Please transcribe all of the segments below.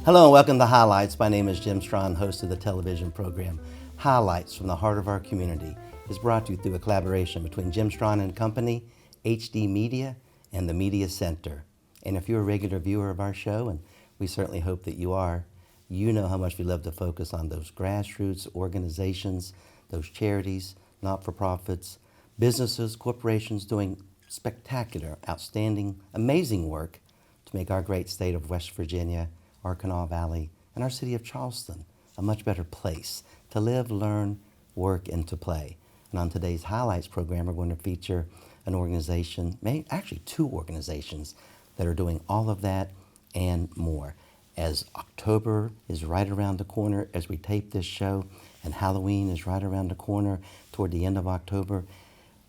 Hello and welcome to Highlights. My name is Jim Strawn, host of the television program Highlights from the Heart of Our Community. It's brought to you through a collaboration between Jim Strawn and Company, HD Media, and the Media Center. And if you're a regular viewer of our show, and we certainly hope that you are, you know how much we love to focus on those grassroots organizations, those charities, not-for-profits, businesses, corporations doing spectacular, outstanding, amazing work to make our great state of West Virginia, our Kanawha Valley, and our city of Charleston a much better place to live, learn, work, and to play. And on today's Highlights program, we're going to feature an organization, actually two organizations, that are doing all of that and more. As October is right around the corner as we tape this show, and Halloween is right around the corner toward the end of October,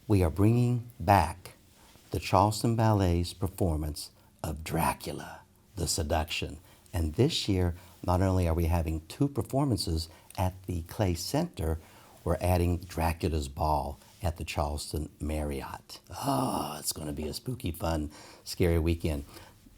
we are bringing back the Charleston Ballet's performance of Dracula, the Seduction. And this year, not only are we having two performances at the Clay Center, we're adding Dracula's Ball at the Charleston Marriott. Oh, it's going to be a spooky, fun, scary weekend.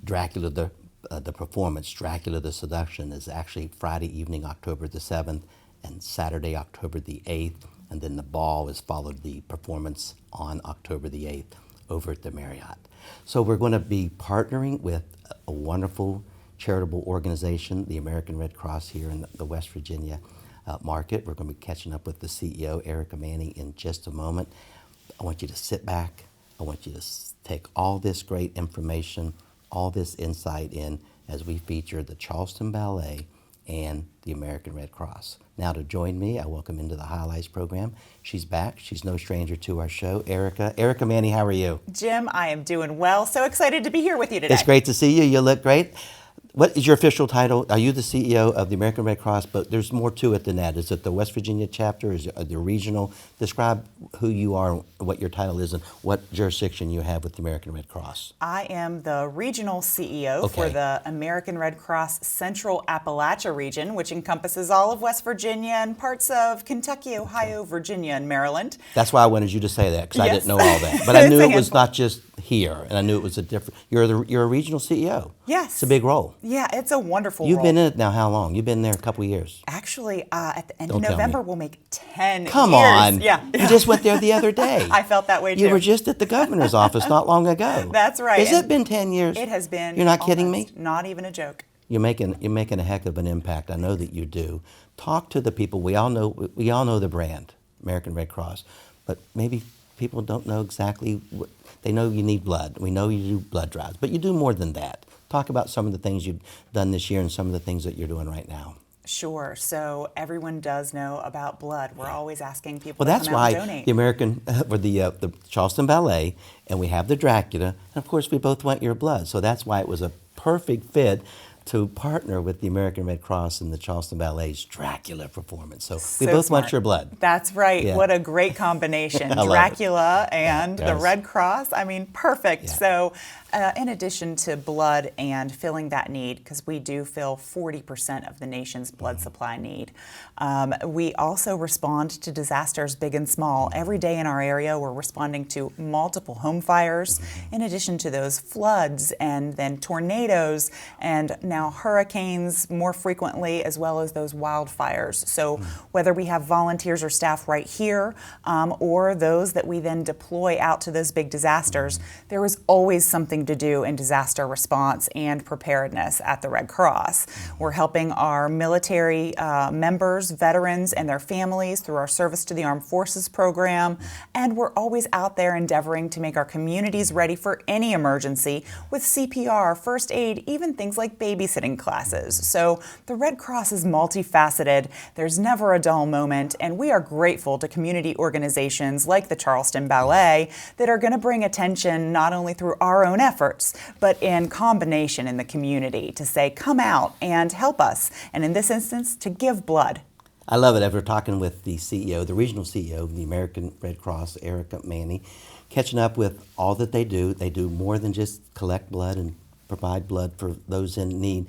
Dracula, the performance, Dracula, the Seduction, is actually Friday evening, October the 7th, and Saturday, October the 8th. And then the ball is followed the performance on October the 8th over at the Marriott. So we're going to be partnering with a wonderful charitable organization, the American Red Cross here in the West Virginia market. We're going to be catching up with the CEO, Erica Manning, in just a moment. I want you to sit back. I want you to take all this great information, all this insight in as we feature the Charleston Ballet and the American Red Cross. Now to join me, I welcome into the Highlights program. She's back. She's no stranger to our show, Erica. Erica Manning, how are you? Jim, I am doing well. So excited to be here with you today. It's great to see you. You look great. What is your official title? Are you the CEO of the American Red Cross? But there's more to it than that. Is it the West Virginia chapter? Is it the regional? Describe who you are, what your title is, and what jurisdiction you have with the American Red Cross. I am the regional CEO for the American Red Cross Central Appalachia region, which encompasses all of West Virginia and parts of Kentucky, Ohio, Virginia, and Maryland. That's why I wanted you to say that, because Yes. I didn't know all that. But I knew it was not just here, and I knew it was a different. You're a regional CEO. Yes. It's a big role. Yeah, it's a wonderful You've role. been in it now how long? You've been there a couple of years. Actually, at the end Don't of tell November, me. we'll make 10 Come years. on. Yeah. You just went there the other day. I felt that way, too. You were just at the governor's office not long ago. That's right. Has it And been 10 years? It has been. You're not kidding me? almost. Not even a joke. You're making a heck of an impact. I know that you do. Talk to the people. We all know the brand, American Red Cross, but maybe people don't know exactly what they know. You need blood. We know you do blood drives, but you do more than that. Talk about some of the things you've done this year and some of the things that you're doing right now. Sure. So everyone does know about blood. We're always asking people Well, to that's come out and why donate. the American, or the Charleston Ballet, and we have the Dracula, and of course we both want your blood. So that's why it was a perfect fit to partner with the American Red Cross and the Charleston Ballet's Dracula performance. So we both want smart. your blood. That's right. Yeah. What a great combination. I love it. Dracula and the Yes. Red Cross. I mean, perfect. Yeah. So in addition to blood and filling that need, because we do fill 40% of the nation's blood supply need, we also respond to disasters big and small. Every day in our area, we're responding to multiple home fires, in addition to those floods and then tornadoes and now hurricanes more frequently, as well as those wildfires. So whether we have volunteers or staff right here, or those that we then deploy out to those big disasters, there is always something to do in disaster response and preparedness at the Red Cross. We're helping our military members, veterans, and their families through our Service to the Armed Forces program, and we're always out there endeavoring to make our communities ready for any emergency with CPR, first aid, even things like babysitting classes. So the Red Cross is multifaceted. There's never a dull moment, and we are grateful to community organizations like the Charleston Ballet that are going to bring attention not only through our own efforts, but in combination in the community to say, come out and help us, and in this instance, to give blood. I love it. After talking with the CEO, the regional CEO of the American Red Cross, Erica Manning, catching up with all that they do more than just collect blood and provide blood for those in need.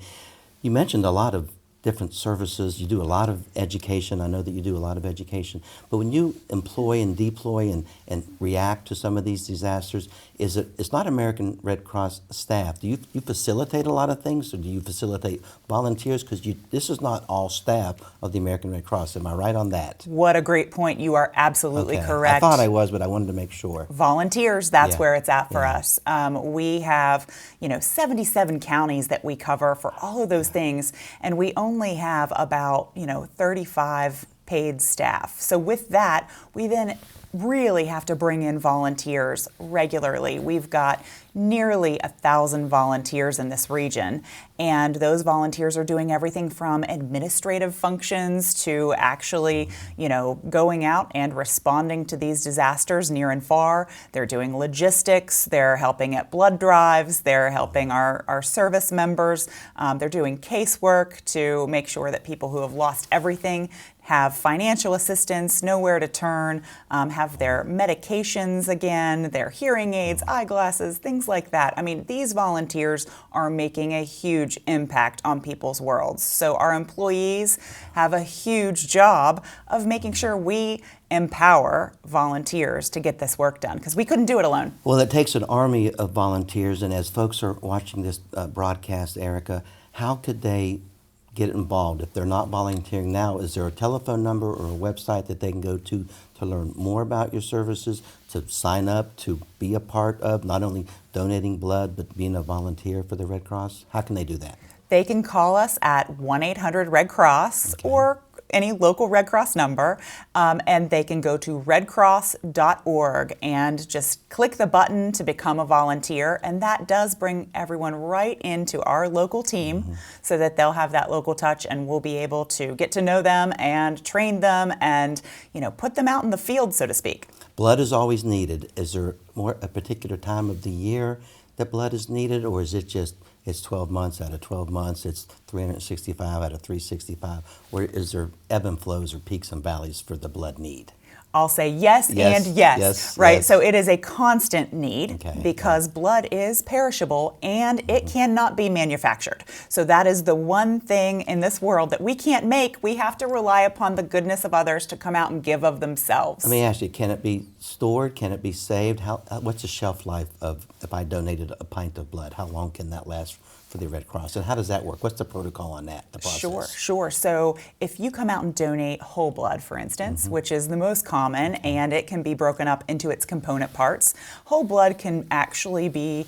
You mentioned a lot of different services. You do a lot of education. I know that you do a lot of education. But when you employ and deploy and react to some of these disasters, it's not American Red Cross staff. Do you facilitate a lot of things, or do you facilitate volunteers? Because this is not all staff of the American Red Cross. Am I right on that? What a great point. You are absolutely Okay. correct. I thought I was, but I wanted to make sure. Volunteers, that's Yeah. where it's at for Yeah. us. We have, 77 counties that we cover for all of those things, and we only have about, 35 paid staff. So with that, we then really have to bring in volunteers regularly. We've got nearly 1,000 volunteers in this region, and those volunteers are doing everything from administrative functions to actually, going out and responding to these disasters near and far. They're doing logistics, they're helping at blood drives, they're helping our service members, they're doing casework to make sure that people who have lost everything have financial assistance, know where to turn, have their medications again, their hearing aids, eyeglasses, things like that. I mean, these volunteers are making a huge impact on people's worlds. So our employees have a huge job of making sure we empower volunteers to get this work done, because we couldn't do it alone. Well, it takes an army of volunteers, and as folks are watching this broadcast, Erica, how could they get involved? If they're not volunteering now, is there a telephone number or a website that they can go to learn more about your services, to sign up, to be a part of not only donating blood, but being a volunteer for the Red Cross? How can they do that? They can call us at 1-800-RED-CROSS or any local Red Cross number, and they can go to redcross.org and just click the button to become a volunteer, and that does bring everyone right into our local team so that they'll have that local touch, and we'll be able to get to know them and train them and put them out in the field, so to speak. Blood is always needed. Is there a particular time of the year that blood is needed, or is it just it's 12 months out of 12 months, it's 365 out of 365, or is there ebb and flows or peaks and valleys for the blood need? I'll say yes, Yes, and yes, yes, right? yes. So it is a constant need Okay, because blood is perishable and it cannot be manufactured. So that is the one thing in this world that we can't make. We have to rely upon the goodness of others to come out and give of themselves. Let me ask you, can it be stored? Can it be saved? What's the shelf life of, if I donated a pint of blood, how long can that last for the Red Cross? And how does that work? What's the protocol on that, the process? Sure. So if you come out and donate whole blood, for instance, which is the most common, and it can be broken up into its component parts, whole blood can actually be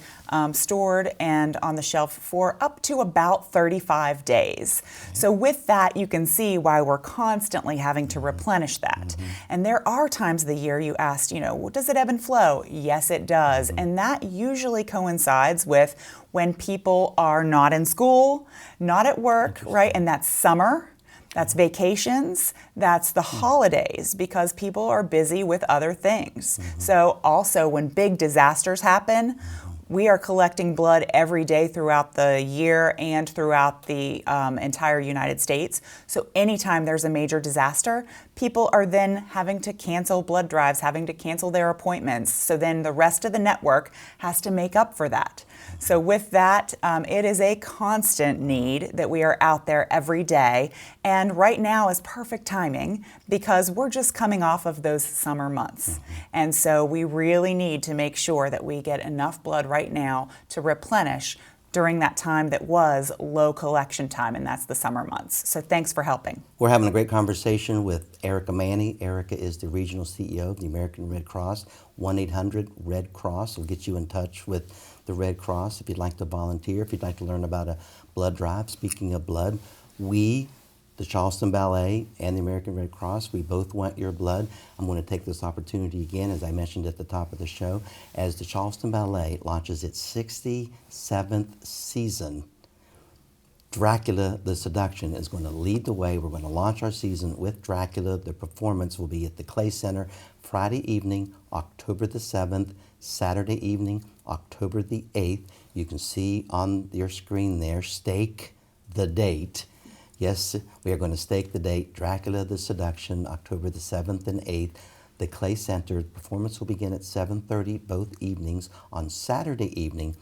stored and on the shelf for up to about 35 days. So with that, you can see why we're constantly having to replenish that. And there are times of the year you asked, does it ebb and flow? Yes, it does. And that usually coincides with when people are not in school, not at work, right? And that's summer, that's vacations, that's the holidays, because people are busy with other things. So also when big disasters happen, we are collecting blood every day throughout the year and throughout the entire United States. So anytime there's a major disaster, people are then having to cancel blood drives, having to cancel their appointments. So then the rest of the network has to make up for that. So with that, it is a constant need that we are out there every day. And right now is perfect timing because we're just coming off of those summer months. And so we really need to make sure that we get enough blood right now to replenish during that time that was low collection time, and that's the summer months. So thanks for helping. We're having a great conversation with Erica Manny. Erica is the regional CEO of the American Red Cross. 1-800-RED-CROSS will get you in touch with the Red Cross if you'd like to volunteer, if you'd like to learn about a blood drive. Speaking of blood, we, the Charleston Ballet and the American Red Cross, we both want your blood. I'm going to take this opportunity again, as I mentioned at the top of the show, as the Charleston Ballet launches its 67th season. Dracula, the Seduction is going to lead the way. We're going to launch our season with Dracula. The performance will be at the Clay Center Friday evening, October the 7th, Saturday evening, October the 8th. You can see on your screen there, stake the date. Yes, we are going to stake the date, Dracula, the Seduction, October the 7th and 8th. The Clay Center performance will begin at 7:30 both evenings. On Saturday evening,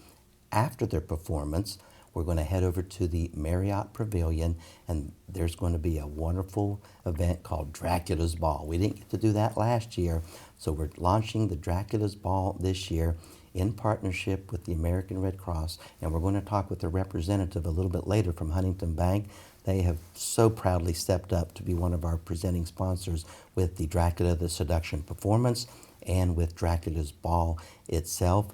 after their performance, we're going to head over to the Marriott Pavilion, and there's going to be a wonderful event called Dracula's Ball. We didn't get to do that last year, so we're launching the Dracula's Ball this year in partnership with the American Red Cross, and we're going to talk with a representative a little bit later from Huntington Bank. They have so proudly stepped up to be one of our presenting sponsors with the Dracula, the Seduction performance, and with Dracula's Ball itself.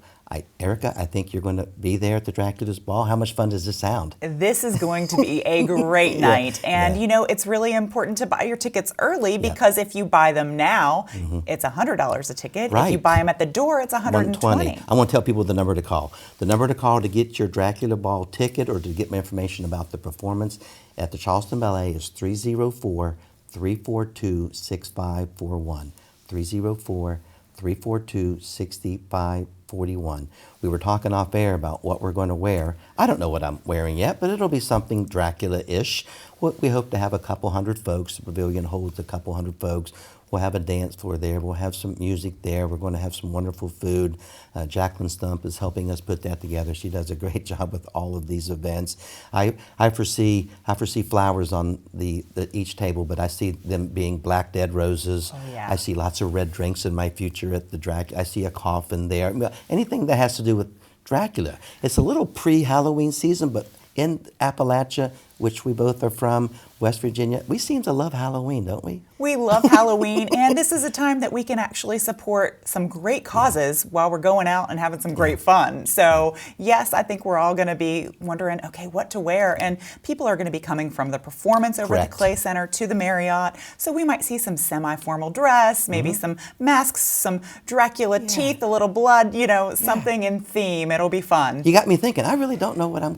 Erica, I think you're going to be there at the Dracula's Ball. How much fun does this sound? This is going to be a great night. And, you know, it's really important to buy your tickets early because if you buy them now, it's $100 a ticket. Right. If you buy them at the door, it's $120. I want to tell people the number to call. The number to call to get your Dracula Ball ticket or to get more information about the performance at the Charleston Ballet is 304-342-6541. 304-342-6541. We were talking off air about what we're going to wear. I don't know what I'm wearing yet, but it'll be something Dracula-ish. We hope to have a couple hundred folks. The pavilion holds a couple hundred folks. We'll have a dance floor there. We'll have some music there. We're going to have some wonderful food. Jacqueline Stump is helping us put that together. She does a great job with all of these events. I foresee flowers on each table, but I see them being black dead roses. Oh, yeah. I see lots of red drinks in my future at the Dracula. I see a coffin there. Anything that has to do with Dracula. It's a little pre-Halloween season, but in Appalachia, which we both are from, West Virginia, we seem to love Halloween, don't we? We love Halloween, and this is a time that we can actually support some great causes while we're going out and having some great fun. So, yes, I think we're all going to be wondering, okay, what to wear. And people are going to be coming from the performance over at the Clay Center to the Marriott. So we might see some semi-formal dress, maybe some masks, some Dracula teeth, a little blood, you know, something in theme. It'll be fun. You got me thinking. I really don't know what I'm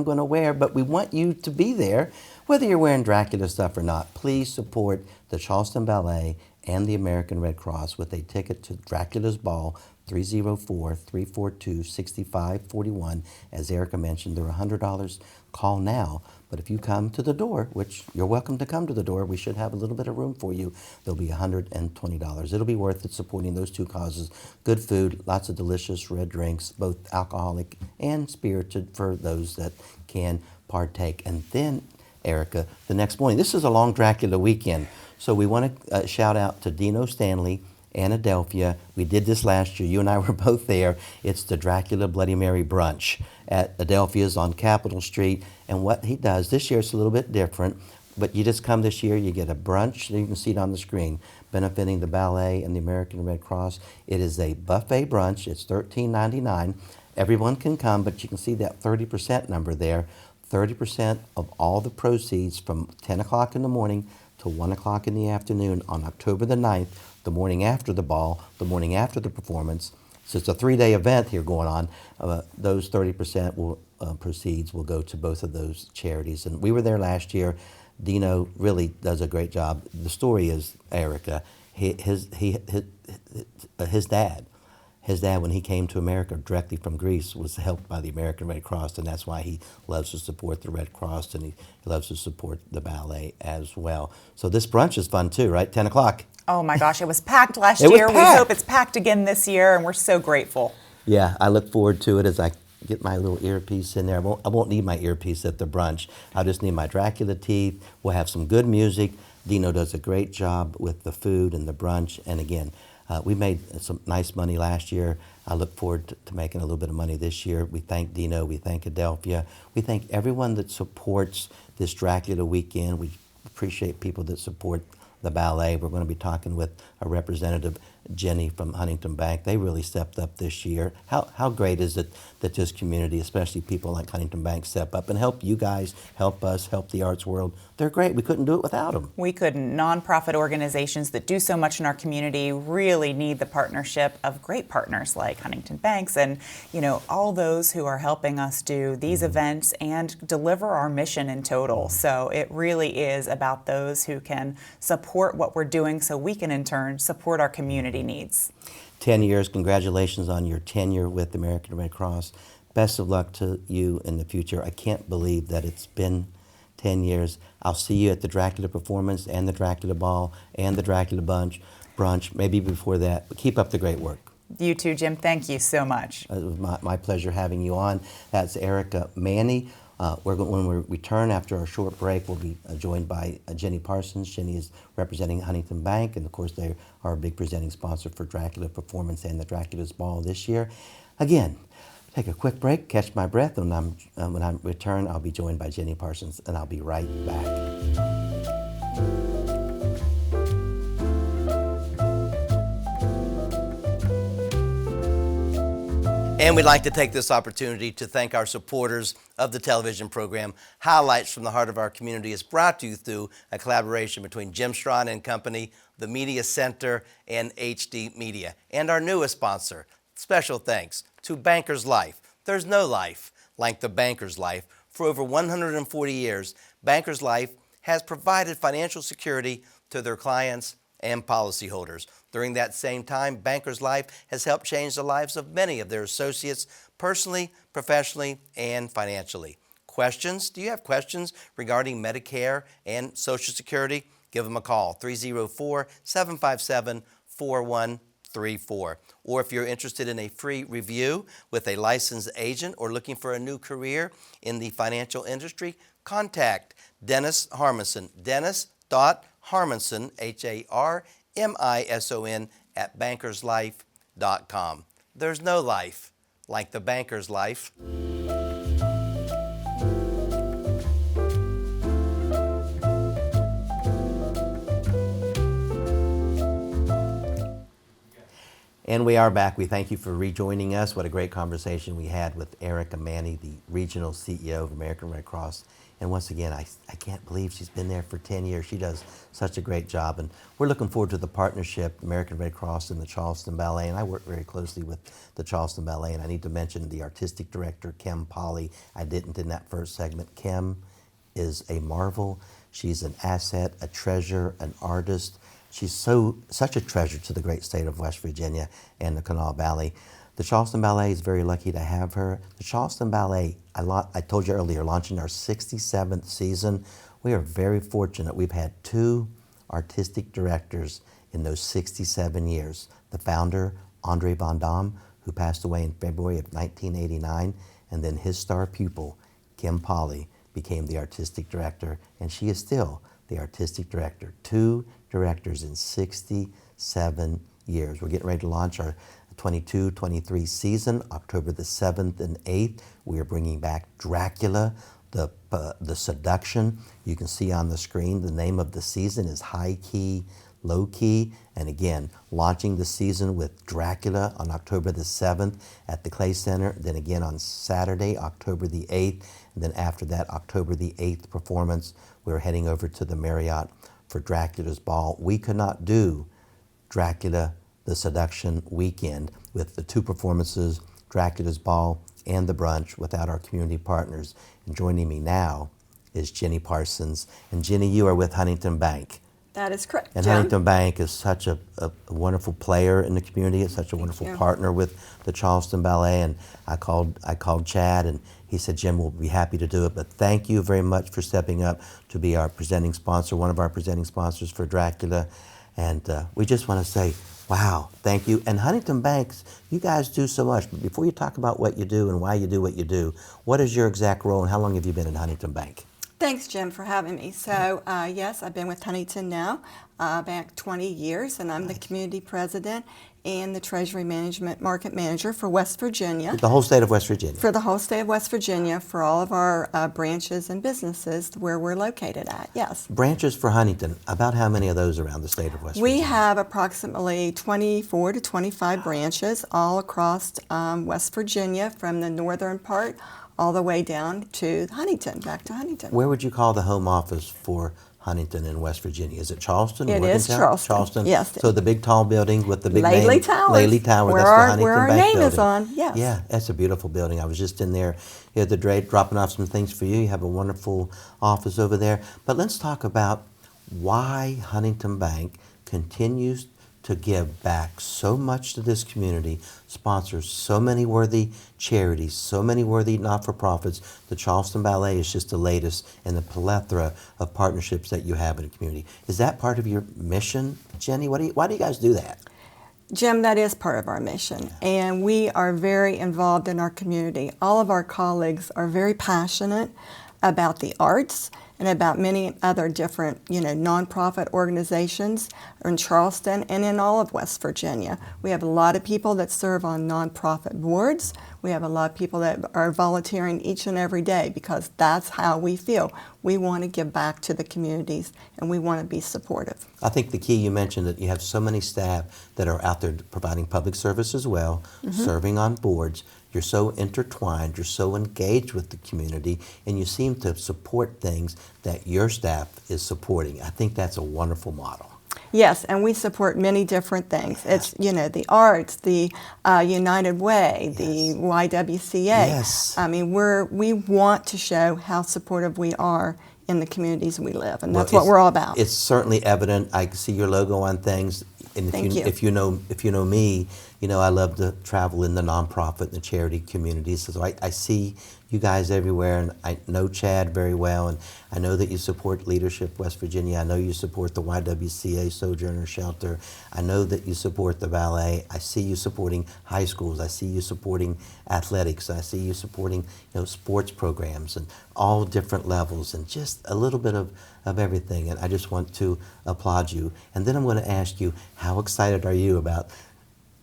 going to wear, but we want you to be there. Whether you're wearing Dracula stuff or not, please support the Charleston Ballet and the American Red Cross with a ticket to Dracula's Ball, 304-342-6541. As Erica mentioned, they're $100. Call now. But if you come to the door, which you're welcome to come to the door, we should have a little bit of room for you. There'll be $120. It'll be worth it supporting those two causes. Good food, lots of delicious red drinks, both alcoholic and spirited for those that can partake. And then, Erica, the next morning, this is a long Dracula weekend, so we want to shout out to Dino Stanley and Adelphia. We did this last year. You and I were both there. It's the Dracula Bloody Mary Brunch at Adelphia's on Capitol Street. And what he does, this year it's a little bit different, but you just come this year, you get a brunch, you can see it on the screen, benefiting the ballet and the American Red Cross. It is a buffet brunch. It's $13.99. Everyone can come, but you can see that 30% number there. 30% of all the proceeds from 10 o'clock in the morning to 1 o'clock in the afternoon on October the 9th, the morning after the ball, the morning after the performance. So it's a 3-day event here going on. Those 30% proceeds will go to both of those charities. And we were there last year. Dino really does a great job. The story is, Erica, his dad, when he came to America directly from Greece, was helped by the American Red Cross, and that's why he loves to support the Red Cross, and he loves to support the ballet as well. So this brunch is fun too, right? 10 o'clock. Oh my gosh, it was packed last year. We hope it's packed again this year, and we're so grateful. Yeah, I look forward to it as I get my little earpiece in there. I won't need my earpiece at the brunch. I'll just need my Dracula teeth. We'll have some good music. Dino does a great job with the food and the brunch, and again, we made some nice money last year. I look forward to making a little bit of money this year. We thank Dino. We thank Adelphia. We thank everyone that supports this Dracula weekend. We appreciate people that support the ballet. We're going to be talking with a representative, Jenny from Huntington Bank. They really stepped up this year. How great is it that this community, especially people like Huntington Bank, step up and help you guys, help us, help the arts world? They're great. We couldn't do it without them. We couldn't. Nonprofit organizations that do so much in our community really need the partnership of great partners like Huntington Banks and, you know, all those who are helping us do these events and deliver our mission in total. So it really is about those who can support what we're doing so we can in turn support our community needs. 10 years, congratulations on your tenure with the American Red Cross. Best of luck to you in the future. I can't believe that it's been 10 years. I'll see you at the Dracula performance and the Dracula Ball and the Dracula Brunch, maybe before that. But keep up the great work. You too, Jim. Thank you so much. It was my pleasure having you on. That's Erica Manny. When we return after our short break, we'll be joined by Jenny Parsons. Jenny is representing Huntington Bank, and of course they are a big presenting sponsor for Dracula Performance and the Dracula's Ball this year. Again, take a quick break, catch my breath, and when I return, I'll be joined by Jenny Parsons, and I'll be right back. And we'd like to take this opportunity to thank our supporters of the television program. Highlights from the Heart of Our Community is brought to you through a collaboration between Jim Strawn and Company, the Media Center, and HD Media. And our newest sponsor, special thanks to Bankers Life. There's no life like the Bankers Life. For over 140 years, Bankers Life has provided financial security to their clients and policyholders. During that same time, Bankers Life has helped change the lives of many of their associates personally, professionally, and financially. Questions? Do you have questions regarding Medicare and Social Security? Give them a call, 304-757-4134. Or if you're interested in a free review with a licensed agent or looking for a new career in the financial industry, contact Dennis Harmonson. Dennis.Harmonson, Harmison, at bankerslife.com. There's no life like the Banker's Life. And we are back. We thank you for rejoining us. What a great conversation we had with Erica Manny, the regional CEO of American Red Cross. And once again, I can't believe she's been there for 10 years. She does such a great job. And we're looking forward to the partnership, American Red Cross and the Charleston Ballet. And I work very closely with the Charleston Ballet. And I need to mention the artistic director, Kim Polly. I didn't in that first segment. Kim is a marvel. She's an asset, a treasure, an artist. She's such a treasure to the great state of West Virginia and the Kanawha Valley. The Charleston Ballet is very lucky to have her. The Charleston Ballet, I told you earlier, launching our 67th season. We are very fortunate. We've had 2 artistic directors in those 67 years. The founder, Andre Van Dam, who passed away in February of 1989, and then his star pupil, Kim Polly, became the artistic director, and she is still the artistic director. 2 directors in 67 years. We're getting ready to launch our 22-23 season, October the 7th and 8th. We are bringing back Dracula, the Seduction. You can see on the screen the name of the season is High Key, Low Key. And again, launching the season with Dracula on October the 7th at the Clay Center. Then again on Saturday, October the 8th. And then after that, October the 8th performance, we're heading over to the Marriott for Dracula's Ball. We could not do Dracula, the Seduction weekend with the 2 performances, Dracula's Ball and the Brunch, without our community partners. And joining me now is Jenny Parsons. And Jenny, you are with Huntington Bank. That is correct, And Jim. Huntington Bank is such a wonderful player in the community. It's such a wonderful partner with the Charleston Ballet. And I called Chad, and he said, Jim, we'll be happy to do it. But thank you very much for stepping up to be our presenting sponsor, one of our presenting sponsors for Dracula. And we just want to say, wow, thank you. And Huntington Banks, you guys do so much. But before you talk about what you do and why you do what you do, what is your exact role and how long have you been in Huntington Bank? Thanks, Jim, for having me. So, yes, I've been with Huntington now back 20 years, and I'm the community president and the Treasury Management Market Manager for West Virginia. The whole state of West Virginia? For the whole state of West Virginia, for all of our branches and businesses where we're located at, yes. Branches for Huntington, about how many of those around the state of West Virginia? We have approximately 24 to 25 branches all across West Virginia, from the northern part all the way down to Huntington, back to Huntington. Where would you call the home office for Huntington in West Virginia? Is it Charleston? It is Charleston. Yes. So the big tall building with the big name? Laley Tower. Laley Tower, Where that's the Huntington where our Bank name building. is on, yes. Yeah, that's a beautiful building. I was just in there the other day dropping off some things for you. You have a wonderful office over there. But let's talk about why Huntington Bank continues to give back so much to this community, sponsors so many worthy charities, so many worthy not-for-profits. The Charleston Ballet is just the latest in the plethora of partnerships that you have in the community. Is that part of your mission, Jenny? Why do you guys do that? Jim, that is part of our mission, and we are very involved in our community. All of our colleagues are very passionate about the arts and about many other different, nonprofit organizations in Charleston and in all of West Virginia. We have a lot of people that serve on nonprofit boards. We have a lot of people that are volunteering each and every day because that's how we feel. We want to give back to the communities and we want to be supportive. I think the key, you mentioned that you have so many staff that are out there providing public service as well, serving on boards. You're so intertwined, you're so engaged with the community, and you seem to support things that your staff is supporting. I think that's a wonderful model. Yes, and we support many different things. It's, the arts, the United Way, the YWCA. Yes. I mean, we want to show how supportive we are in the communities we live, and that's Well, what we're all about. It's certainly evident. I see your logo on things. And if you know me, I love to travel in the nonprofit and the charity communities. So I see you guys everywhere, and I know Chad very well, and I know that you support Leadership West Virginia. I know you support the YWCA Sojourner Shelter. I know that you support the ballet. I see you supporting high schools. I see you supporting athletics. I see you supporting sports programs and all different levels, and just a little bit of everything. And I just want to applaud you. And then I'm going to ask you, how excited are you about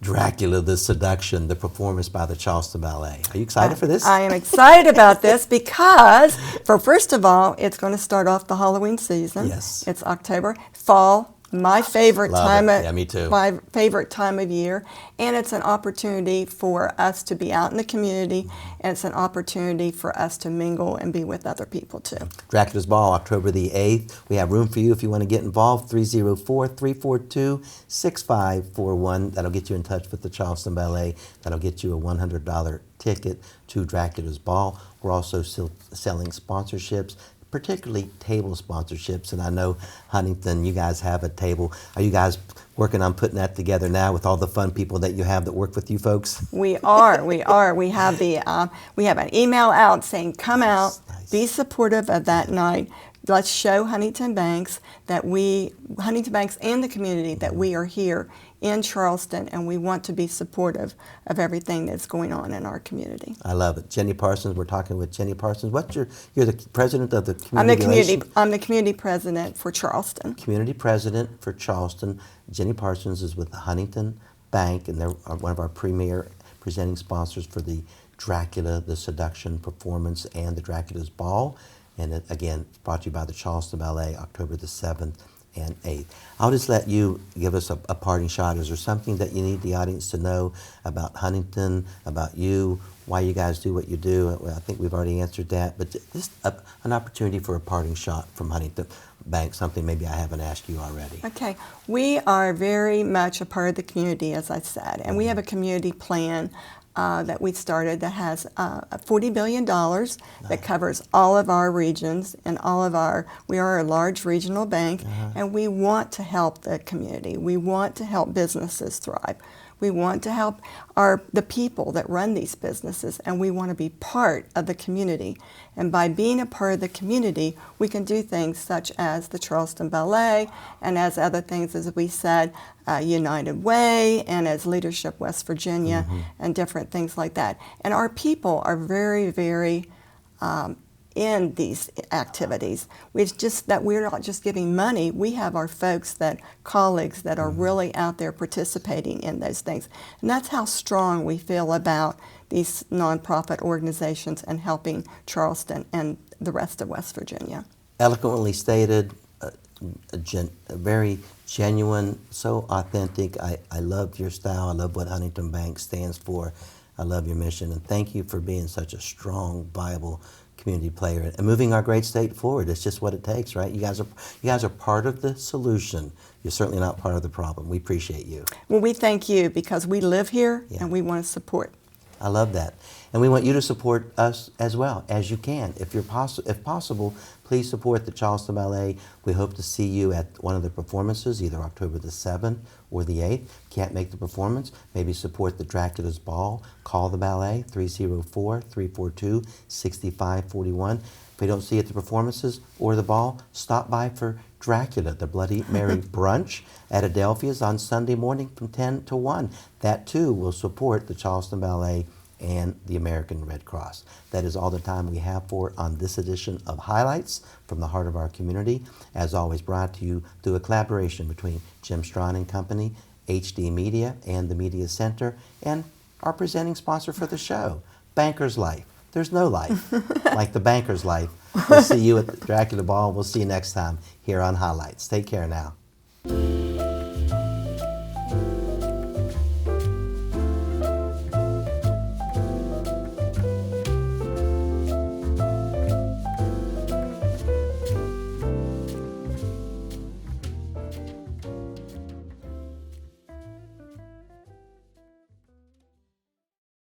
Dracula, the Seduction, the performance by the Charleston Ballet? Are you excited for this? I am excited about this because, first of all, it's going to start off the Halloween season. Yes. It's October. Fall, my favorite Me too. My favorite time of year, and it's an opportunity for us to be out in the community, and it's an opportunity for us to mingle and be with other people too. Dracula's Ball, October the 8th. We have room for you if you want to get involved. 304-342-6541. That'll get you in touch with the Charleston Ballet. That'll get you a $100 ticket to Dracula's Ball. We're also still selling sponsorships, particularly table sponsorships. And I know, Huntington, you guys have a table. Are you guys working on putting that together now with all the fun people that you have that work with you folks? We are. We have we have an email out saying, come out, be supportive of that night. Let's show Huntington Banks and the community that we are here in Charleston, and we want to be supportive of everything that's going on in our community. I love it. Jenny Parsons, we're talking with Jenny Parsons. You're the president of the community. I'm the community president for Charleston. Community president for Charleston. Jenny Parsons is with the Huntington Bank, and they're one of our premier presenting sponsors for the Dracula, the Seduction performance, and the Dracula's Ball. And it, again, brought to you by the Charleston Ballet, October the 7th and 8th. I'll just let you give us a parting shot. Is there something that you need the audience to know about Huntington, about you, why you guys do what you do? Well, I think we've already answered that, but just an opportunity for a parting shot from Huntington Bank, something maybe I haven't asked you already. Okay. We are very much a part of the community, as I said, and we have a community plan that we started that has $40 billion that covers all of our regions and we are a large regional bank, and we want to help the community. We want to help businesses thrive. We want to help the people that run these businesses, and we want to be part of the community. And by being a part of the community, we can do things such as the Charleston Ballet, and as other things, as we said, United Way, and as Leadership West Virginia, and different things like that. And our people are very, very in these activities. We're not just giving money. We have our colleagues that are really out there participating in those things. And that's how strong we feel about these nonprofit organizations and helping Charleston and the rest of West Virginia. Eloquently stated, very genuine, so authentic. I love your style. I love what Huntington Bank stands for. I love your mission, and thank you for being such a strong, viable community player and moving our great state forward. It's just what it takes, right? You guys are part of the solution. You're certainly not part of the problem. We appreciate you. Well, we thank you because we live here and we want to support. I love that. And we want you to support us as well as you can. If possible, please support the Charleston Ballet. We hope to see you at one of the performances, either October the 7th or the 8th. Can't make the performance, maybe support the Dracula's Ball. Call the ballet, 304-342-6541. If we don't see you at the performances or the ball, stop by for Dracula, the Bloody Mary brunch at Adelphia's on Sunday morning from 10 to 1. That too will support the Charleston Ballet and the American Red Cross. That is all the time we have for on this edition of Highlights from the Heart of Our Community. As always, brought to you through a collaboration between Jim Strawn and Company, HD Media, and the Media Center, and our presenting sponsor for the show, Banker's Life. There's no life like the Banker's Life. We'll see you at the Dracula Ball. We'll see you next time here on Highlights. Take care now.